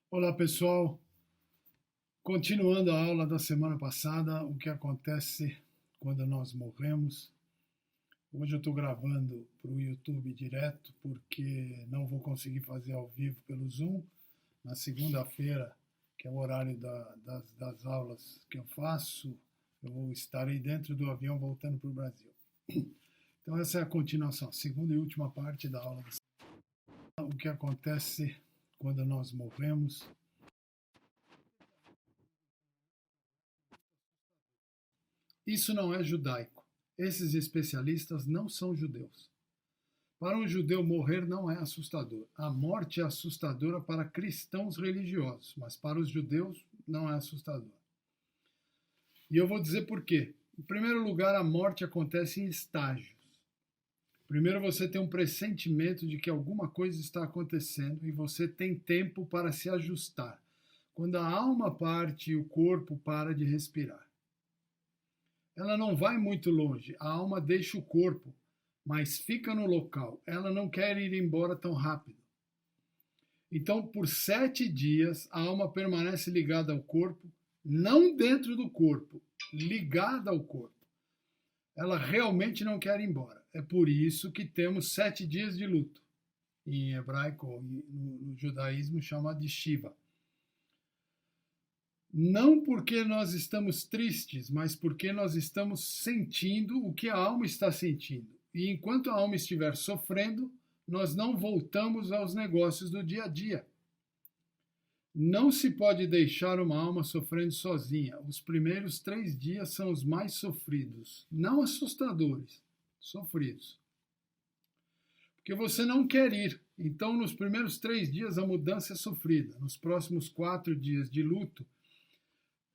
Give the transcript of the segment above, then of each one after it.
Olá pessoal, continuando a aula da semana passada, o que acontece quando nós morremos. Hoje eu estou gravando para o YouTube direto porque não vou conseguir fazer ao vivo pelo Zoom. Na segunda-feira, que é o horário das aulas que eu faço, eu estarei dentro do avião voltando para o Brasil. Então essa é a continuação, segunda e última parte da aula. O que acontece quando nós morremos. Isso não é judaico. Esses especialistas não são judeus. Para um judeu, morrer não é assustador. A morte é assustadora para cristãos religiosos, mas para os judeus não é assustador. E eu vou dizer por quê. Em primeiro lugar, a morte acontece em estágios. Primeiro você tem um pressentimento de que alguma coisa está acontecendo e você tem tempo para se ajustar. Quando a alma parte, o corpo para de respirar. Ela não vai muito longe, a alma deixa o corpo, mas fica no local. Ela não quer ir embora tão rápido. Então, por 7 dias, a alma permanece ligada ao corpo, não dentro do corpo, ligada ao corpo. Ela realmente não quer ir embora. É por isso que temos 7 dias de luto. Em hebraico, no judaísmo, chama de Shiva. Não porque nós estamos tristes, mas porque nós estamos sentindo o que a alma está sentindo. E enquanto a alma estiver sofrendo, nós não voltamos aos negócios do dia a dia. Não se pode deixar uma alma sofrendo sozinha. Os primeiros 3 dias são os mais sofridos, não assustadores, sofridos. Porque você não quer ir. Então, nos primeiros 3 dias, a mudança é sofrida. Nos próximos 4 dias de luto,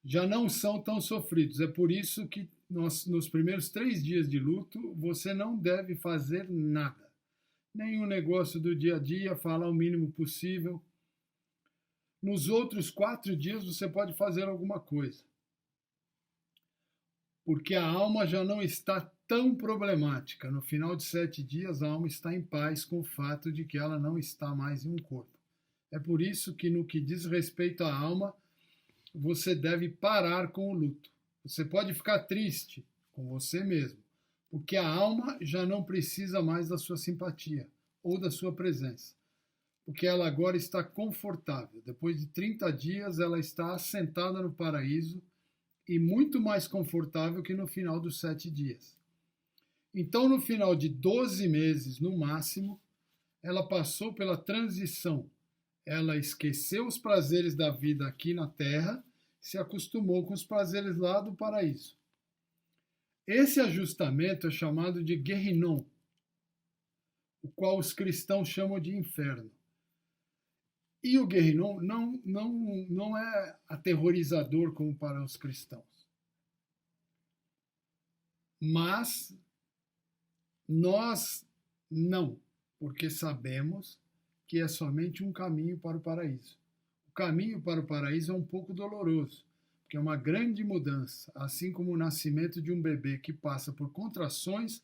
já não são tão sofridos. É por isso que nos primeiros 3 dias de luto, você não deve fazer nada. Nenhum negócio do dia a dia, falar o mínimo possível. Nos outros 4 dias, você pode fazer alguma coisa. Porque a alma já não está tão problemática. No final de 7 dias, a alma está em paz com o fato de que ela não está mais em um corpo. É por isso que, no que diz respeito à alma, você deve parar com o luto. Você pode ficar triste com você mesmo, porque a alma já não precisa mais da sua simpatia ou da sua presença, porque ela agora está confortável. Depois de 30 dias, ela está assentada no paraíso e muito mais confortável que no final dos 7 dias. Então, no final de 12 meses, no máximo, ela passou pela transição. Ela esqueceu os prazeres da vida aqui na Terra, se acostumou com os prazeres lá do paraíso. Esse ajustamento é chamado de Gehinnom, o qual os cristãos chamam de inferno. E o Gehinnom não é aterrorizador como para os cristãos. Mas nós não, porque sabemos que é somente um caminho para o paraíso. O caminho para o paraíso é um pouco doloroso, porque é uma grande mudança. Assim como o nascimento de um bebê que passa por contrações,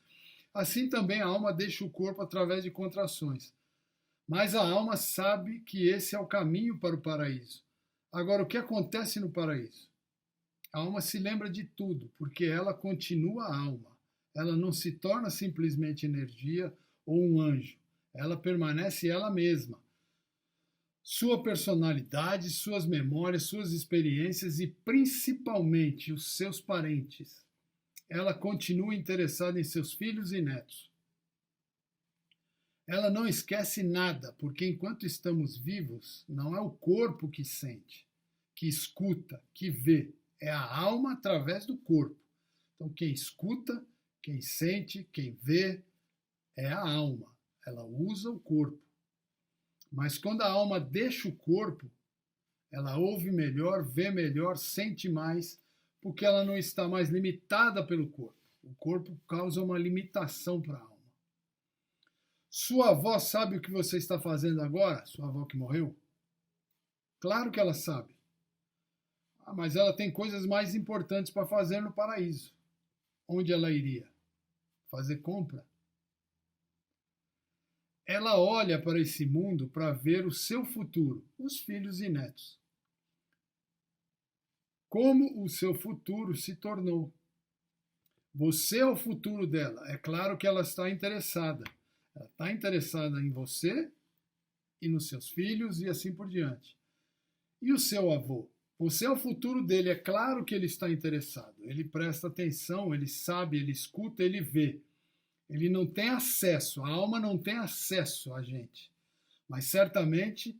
assim também a alma deixa o corpo através de contrações. Mas a alma sabe que esse é o caminho para o paraíso. Agora, o que acontece no paraíso? A alma se lembra de tudo, porque ela continua a alma. Ela não se torna simplesmente energia ou um anjo. Ela permanece ela mesma. Sua personalidade, suas memórias, suas experiências e principalmente os seus parentes. Ela continua interessada em seus filhos e netos. Ela não esquece nada, porque enquanto estamos vivos, não é o corpo que sente, que escuta, que vê. É a alma através do corpo. Então, quem escuta, quem sente, quem vê, é a alma. Ela usa o corpo. Mas quando a alma deixa o corpo, ela ouve melhor, vê melhor, sente mais, porque ela não está mais limitada pelo corpo. O corpo causa uma limitação para a alma. Sua avó sabe o que você está fazendo agora? Sua avó que morreu? Claro que ela sabe. Mas ela tem coisas mais importantes para fazer no paraíso. Onde ela iria? Fazer compra? ela olha para esse mundo para ver o seu futuro, os filhos e netos. Como o seu futuro se tornou. Você é o futuro dela. É claro que ela está interessada. Ela está interessada em você e nos seus filhos e assim por diante. E o seu avô? Você é o futuro dele. É claro que ele está interessado. Ele presta atenção, ele sabe, ele escuta, ele vê. Ele não tem acesso, a alma não tem acesso a gente. Mas certamente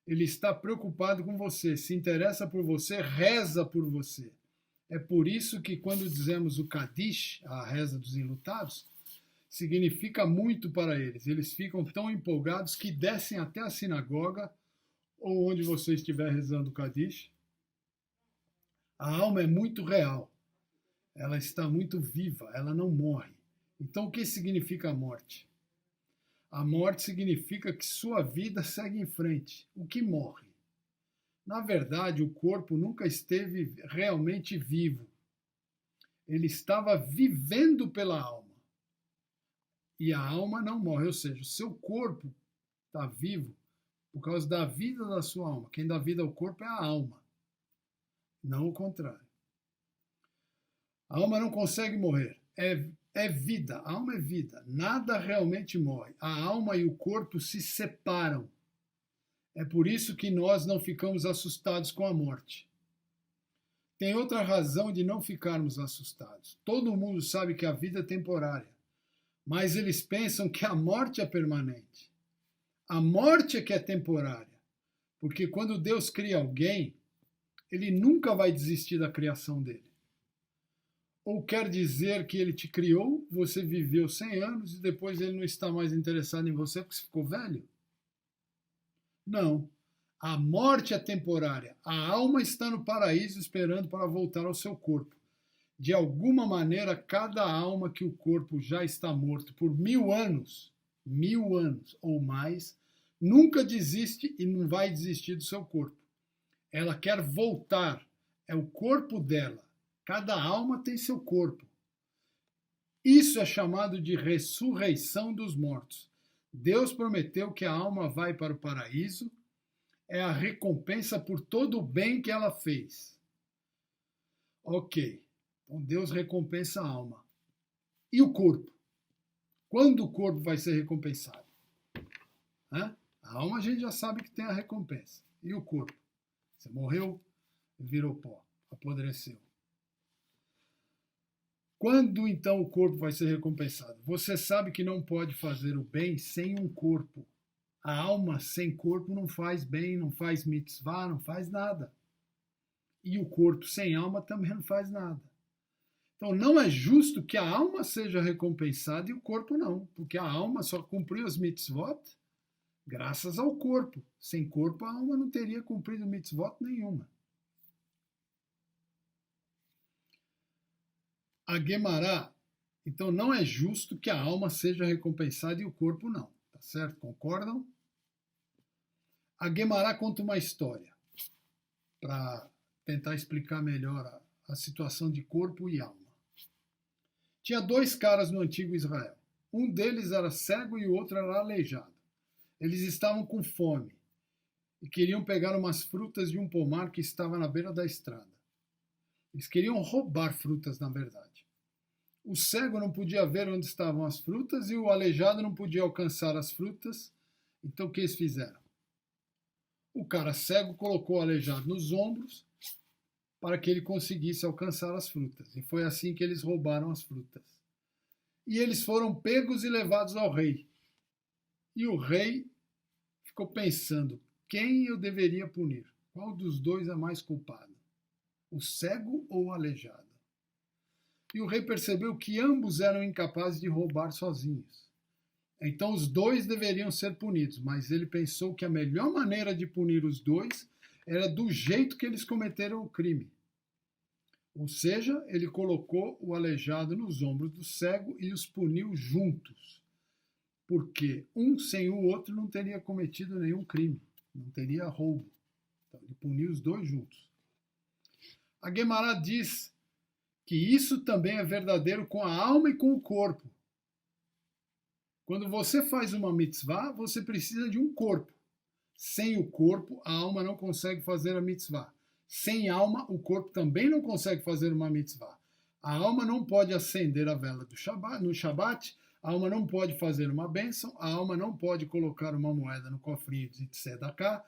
ele está preocupado com você, se interessa por você, reza por você. É por isso que quando dizemos o Kadish, a reza dos enlutados, significa muito para eles. Eles ficam tão empolgados que descem até a sinagoga ou onde você estiver rezando o Kadish. A alma é muito real. Ela está muito viva, ela não morre. Então o que significa a morte? A morte significa que sua vida segue em frente. O que morre? Na verdade, o corpo nunca esteve realmente vivo. Ele estava vivendo pela alma. E a alma não morre, ou seja, o seu corpo está vivo por causa da vida da sua alma. Quem dá vida ao corpo é a alma, não o contrário. A alma não consegue morrer. É vida, a alma é vida. Nada realmente morre. A alma e o corpo se separam. É por isso que nós não ficamos assustados com a morte. Tem outra razão de não ficarmos assustados. Todo mundo sabe que a vida é temporária, mas eles pensam que a morte é permanente. A morte é que é temporária, porque quando Deus cria alguém, ele nunca vai desistir da criação dele. Ou quer dizer que ele te criou, você viveu 100 anos e depois ele não está mais interessado em você porque você ficou velho? Não. A morte é temporária. A alma está no paraíso esperando para voltar ao seu corpo. De alguma maneira, cada alma que o corpo já está morto por 1000 anos ou mais, nunca desiste e não vai desistir do seu corpo. Ela quer voltar. É o corpo dela. Cada alma tem seu corpo. Isso é chamado de ressurreição dos mortos. Deus prometeu que a alma vai para o paraíso, é a recompensa por todo o bem que ela fez. Ok, então Deus recompensa a alma. E o corpo? Quando o corpo vai ser recompensado? A alma a gente já sabe que tem a recompensa. E o corpo? Você morreu, virou pó, apodreceu. Quando então o corpo vai ser recompensado? Você sabe que não pode fazer o bem sem um corpo. A alma sem corpo não faz bem, não faz mitzvah, não faz nada. E o corpo sem alma também não faz nada. Então não é justo que a alma seja recompensada e o corpo não, porque a alma só cumpriu as mitzvot graças ao corpo. Sem corpo a alma não teria cumprido mitzvot nenhuma. A Guemará, então não é justo que a alma seja recompensada e o corpo não. Tá certo? Concordam? A Guemará conta uma história para tentar explicar melhor a situação de corpo e alma. Tinha 2 caras no antigo Israel. Um deles era cego e o outro era aleijado. Eles estavam com fome e queriam pegar umas frutas de um pomar que estava na beira da estrada. Eles queriam roubar frutas, na verdade. O cego não podia ver onde estavam as frutas e o aleijado não podia alcançar as frutas. Então o que eles fizeram? O cara cego colocou o aleijado nos ombros para que ele conseguisse alcançar as frutas. E foi assim que eles roubaram as frutas. E eles foram pegos e levados ao rei. E o rei ficou pensando, quem eu deveria punir? Qual dos dois é mais culpado? O cego ou o aleijado? E o rei percebeu que ambos eram incapazes de roubar sozinhos. Então os dois deveriam ser punidos, mas ele pensou que a melhor maneira de punir os dois era do jeito que eles cometeram o crime. Ou seja, ele colocou o aleijado nos ombros do cego e os puniu juntos. Porque um sem o outro não teria cometido nenhum crime, não teria roubo. Então ele puniu os dois juntos. A Guemará diz que isso também é verdadeiro com a alma e com o corpo. Quando você faz uma mitzvah, você precisa de um corpo. Sem o corpo, a alma não consegue fazer a mitzvah. Sem alma, o corpo também não consegue fazer uma mitzvah. A alma não pode acender a vela do Shabbat, no Shabat, a alma não pode fazer uma bênção, a alma não pode colocar uma moeda no cofrinho de Tzedakah.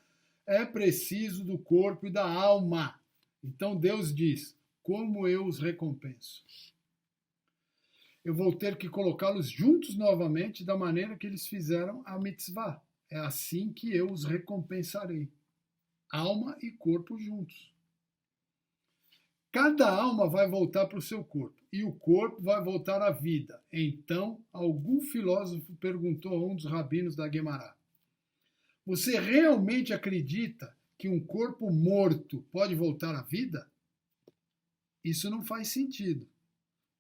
É preciso do corpo e da alma. Então Deus diz, como eu os recompenso? Eu vou ter que colocá-los juntos novamente da maneira que eles fizeram a mitzvah. É assim que eu os recompensarei. Alma e corpo juntos. Cada alma vai voltar para o seu corpo e o corpo vai voltar à vida. Então, algum filósofo perguntou a um dos rabinos da Guemará: você realmente acredita que um corpo morto pode voltar à vida? Isso não faz sentido.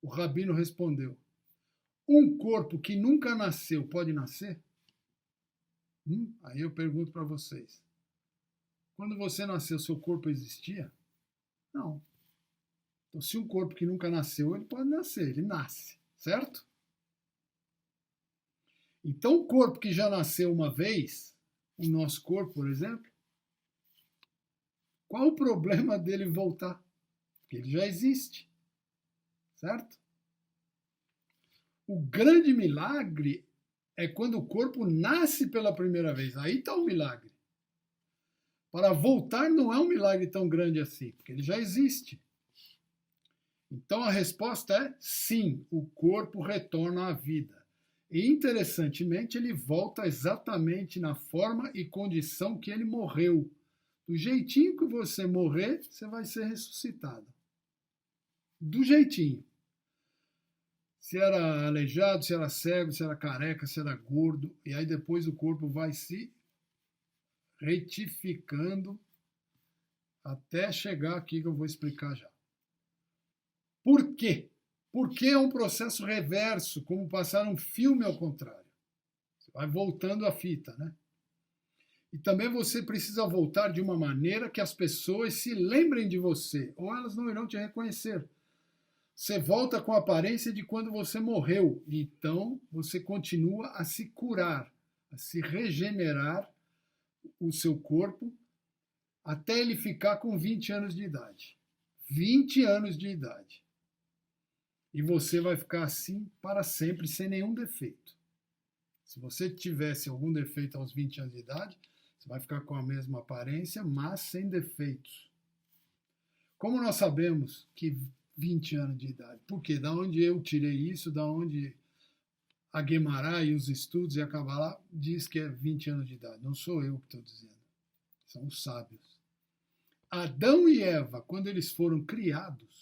O rabino respondeu: um corpo que nunca nasceu pode nascer? Aí eu pergunto para vocês: quando você nasceu, seu corpo existia? Não. Então, se um corpo que nunca nasceu, ele pode nascer, ele nasce, certo? Então, o corpo que já nasceu uma vez, o nosso corpo, por exemplo, qual o problema dele voltar? Porque ele já existe, certo? O grande milagre é quando o corpo nasce pela primeira vez. Aí está o milagre. Para voltar não é um milagre tão grande assim, porque ele já existe. Então a resposta é sim, o corpo retorna à vida. E interessantemente, ele volta exatamente na forma e condição que ele morreu. Do jeitinho que você morrer, você vai ser ressuscitado. Do jeitinho. Se era aleijado, se era cego, se era careca, se era gordo. E aí depois o corpo vai se retificando até chegar aqui que eu vou explicar já. Por quê? Porque é um processo reverso, como passar um filme ao contrário. Você vai voltando a fita, né? E também você precisa voltar de uma maneira que as pessoas se lembrem de você, ou elas não irão te reconhecer. Você volta com a aparência de quando você morreu, então você continua a se curar, a se regenerar o seu corpo até ele ficar com 20 anos de idade. 20 anos de idade. E você vai ficar assim para sempre, sem nenhum defeito. Se você tivesse algum defeito aos 20 anos de idade, você vai ficar com a mesma aparência, mas sem defeitos. Como nós sabemos que 20 anos de idade? Porque da onde eu tirei isso, da onde a Guemará e os estudos e a Kabbalah diz que é 20 anos de idade. Não sou eu que estou dizendo. São os sábios. Adão e Eva, quando eles foram criados,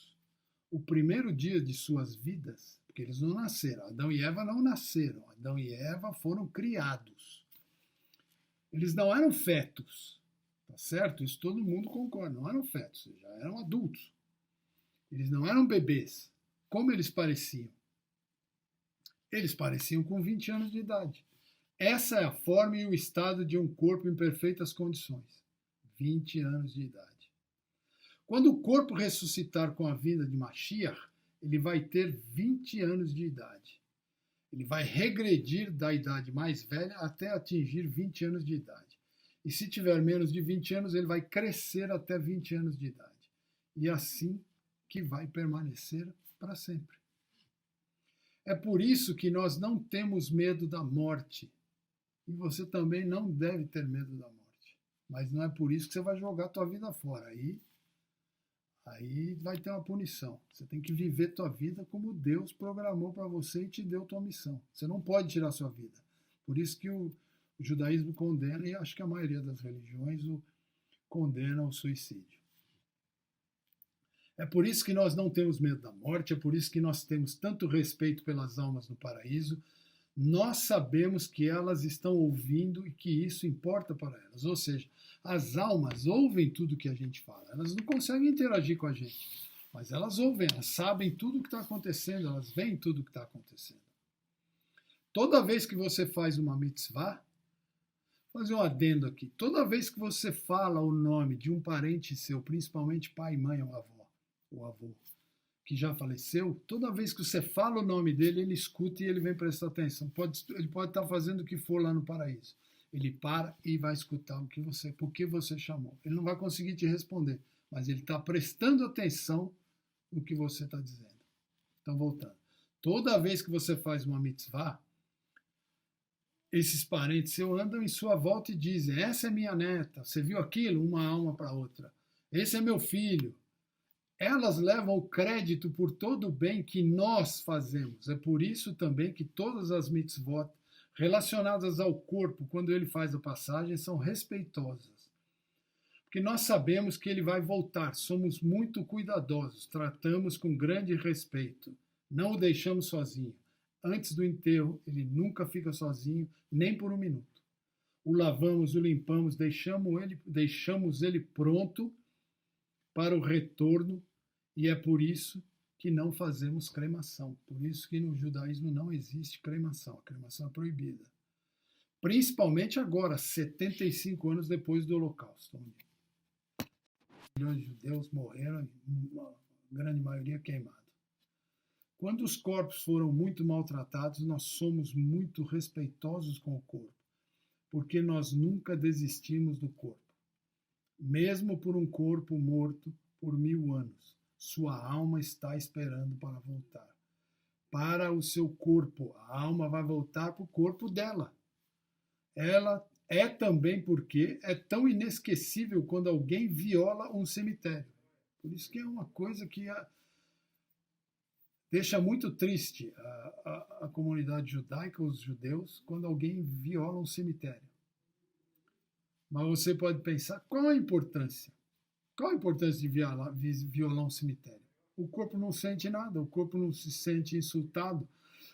o primeiro dia de suas vidas, porque eles não nasceram, Adão e Eva não nasceram, Adão e Eva foram criados. Eles não eram fetos, tá certo? Isso todo mundo concorda, não eram fetos, já eram adultos. Eles não eram bebês. Como eles pareciam? Eles pareciam com 20 anos de idade. Essa é a forma e o estado de um corpo em perfeitas condições. 20 anos de idade. Quando o corpo ressuscitar com a vinda de Mashiach, ele vai ter 20 anos de idade. Ele vai regredir da idade mais velha até atingir 20 anos de idade. E se tiver menos de 20 anos, ele vai crescer até 20 anos de idade. E assim que vai permanecer para sempre. É por isso que nós não temos medo da morte. E você também não deve ter medo da morte. Mas não é por isso que você vai jogar a tua vida fora. Aí vai ter uma punição. Você tem que viver tua vida como Deus programou para você e te deu tua missão. Você não pode tirar sua vida. Por isso que o judaísmo condena, e acho que a maioria das religiões condena o suicídio. É por isso que nós não temos medo da morte, é por isso que nós temos tanto respeito pelas almas no paraíso. Nós sabemos que elas estão ouvindo e que isso importa para elas. Ou seja, as almas ouvem tudo que a gente fala. Elas não conseguem interagir com a gente, mas elas ouvem, elas sabem tudo o que está acontecendo, elas veem tudo o que está acontecendo. Toda vez que você faz uma mitzvah, vou fazer um adendo aqui, toda vez que você fala o nome de um parente seu, principalmente pai, mãe ou avô, que já faleceu, toda vez que você fala o nome dele, ele escuta e ele vem prestar atenção. Ele pode estar fazendo o que for lá no paraíso. Ele para e vai escutar por que você chamou. Ele não vai conseguir te responder, mas ele está prestando atenção no que você está dizendo. Então, voltando. Toda vez que você faz uma mitzvah, esses parentes seus andam em sua volta e dizem: essa é minha neta, você viu aquilo? Uma alma para outra. Esse é meu filho. Elas levam o crédito por todo o bem que nós fazemos. É por isso também que todas as mitzvot relacionadas ao corpo, quando ele faz a passagem, são respeitosas. Porque nós sabemos que ele vai voltar, somos muito cuidadosos, tratamos com grande respeito, não o deixamos sozinho. Antes do enterro, ele nunca fica sozinho, nem por um minuto. O lavamos, o limpamos, deixamos ele pronto para o retorno, e é por isso que não fazemos cremação. Por isso que no judaísmo não existe cremação. A cremação é proibida. Principalmente agora, 75 anos depois do Holocausto. Milhões de judeus morreram, uma grande maioria queimada. Quando os corpos foram muito maltratados, nós somos muito respeitosos com o corpo, porque nós nunca desistimos do corpo. Mesmo por um corpo morto por 1000 anos, sua alma está esperando para voltar. Para o seu corpo, a alma vai voltar para o corpo dela. Ela é também porque é tão inesquecível quando alguém viola um cemitério. Por isso que é uma coisa que deixa muito triste a comunidade judaica, os judeus, quando alguém viola um cemitério. Mas você pode pensar, qual a importância? Qual a importância de violar um cemitério? O corpo não sente nada, o corpo não se sente insultado.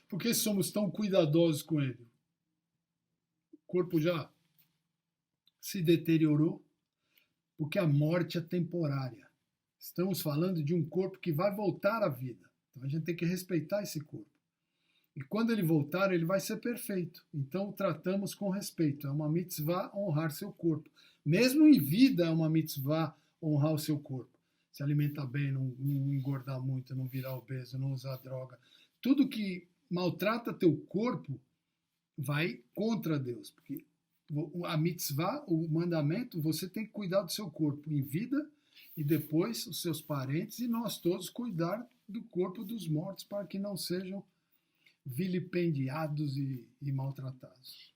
Por que somos tão cuidadosos com ele? O corpo já se deteriorou, porque a morte é temporária. Estamos falando de um corpo que vai voltar à vida. Então a gente tem que respeitar esse corpo. E quando ele voltar, ele vai ser perfeito. Então o tratamos com respeito. É uma mitzvah honrar seu corpo. Mesmo em vida é uma mitzvah honrar o seu corpo. Se alimentar bem, não engordar muito, não virar obeso, não usar droga. Tudo que maltrata teu corpo vai contra Deus. Porque a mitzvah, o mandamento, você tem que cuidar do seu corpo em vida e depois os seus parentes e nós todos cuidar do corpo dos mortos para que não sejam vilipendiados e maltratados.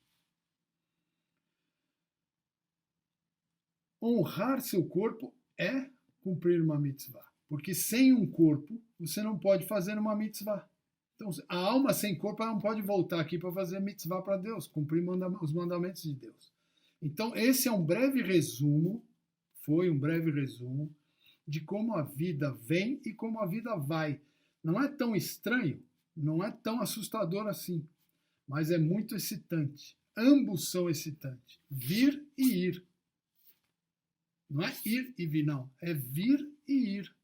Honrar seu corpo é cumprir uma mitzvah, porque sem um corpo você não pode fazer uma mitzvah. Então, a alma sem corpo ela não pode voltar aqui para fazer mitzvah para Deus, cumprir os mandamentos de Deus. Então, esse é um breve resumo, foi um breve resumo, de como a vida vem e como a vida vai. Não é tão estranho, não é tão assustador assim, mas é muito excitante. Ambos são excitantes, vir e ir. Não é ir e vir, não, é vir e ir.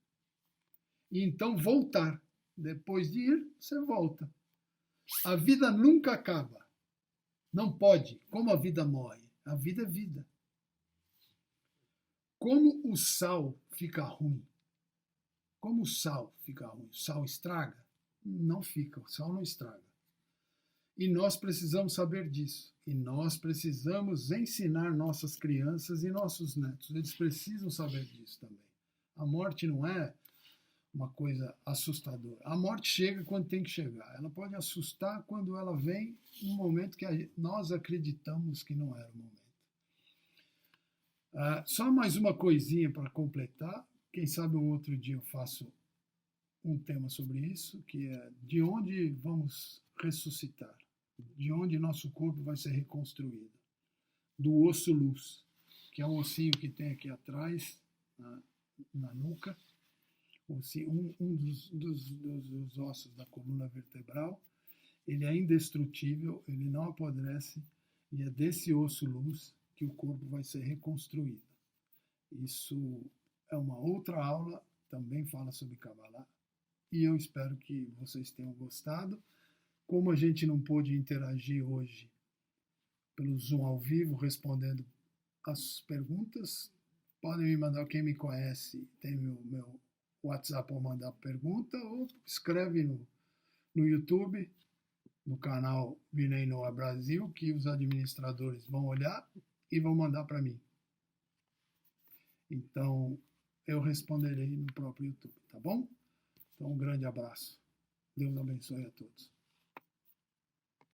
E então voltar. Depois de ir, você volta. A vida nunca acaba. Não pode. Como a vida morre? A vida é vida. Como o sal fica ruim? Como o sal fica ruim? O sal estraga? Não fica, o sal não estraga. E nós precisamos saber disso. E nós precisamos ensinar nossas crianças e nossos netos. Eles precisam saber disso também. A morte não é uma coisa assustadora. A morte chega quando tem que chegar. Ela pode assustar quando ela vem num momento que nós acreditamos que não era o momento. Só mais uma coisinha para completar. Quem sabe um outro dia eu faço um tema sobre isso, que é de onde vamos ressuscitar, de onde nosso corpo vai ser reconstruído. Do osso luz, que é um ossinho que tem aqui atrás, na nuca, um dos ossos da coluna vertebral. Ele é indestrutível, ele não apodrece, e é desse osso luz que o corpo vai ser reconstruído. Isso é uma outra aula, também fala sobre Kabbalah, e eu espero que vocês tenham gostado. Como a gente não pôde interagir hoje pelo Zoom ao vivo, respondendo as perguntas, podem me mandar, quem me conhece, tem WhatsApp ou mandar pergunta, ou escreve no YouTube, no canal Vinei Noah Brasil, que os administradores vão olhar e vão mandar para mim. Então, eu responderei no próprio YouTube, tá bom? Então, um grande abraço. Deus abençoe a todos.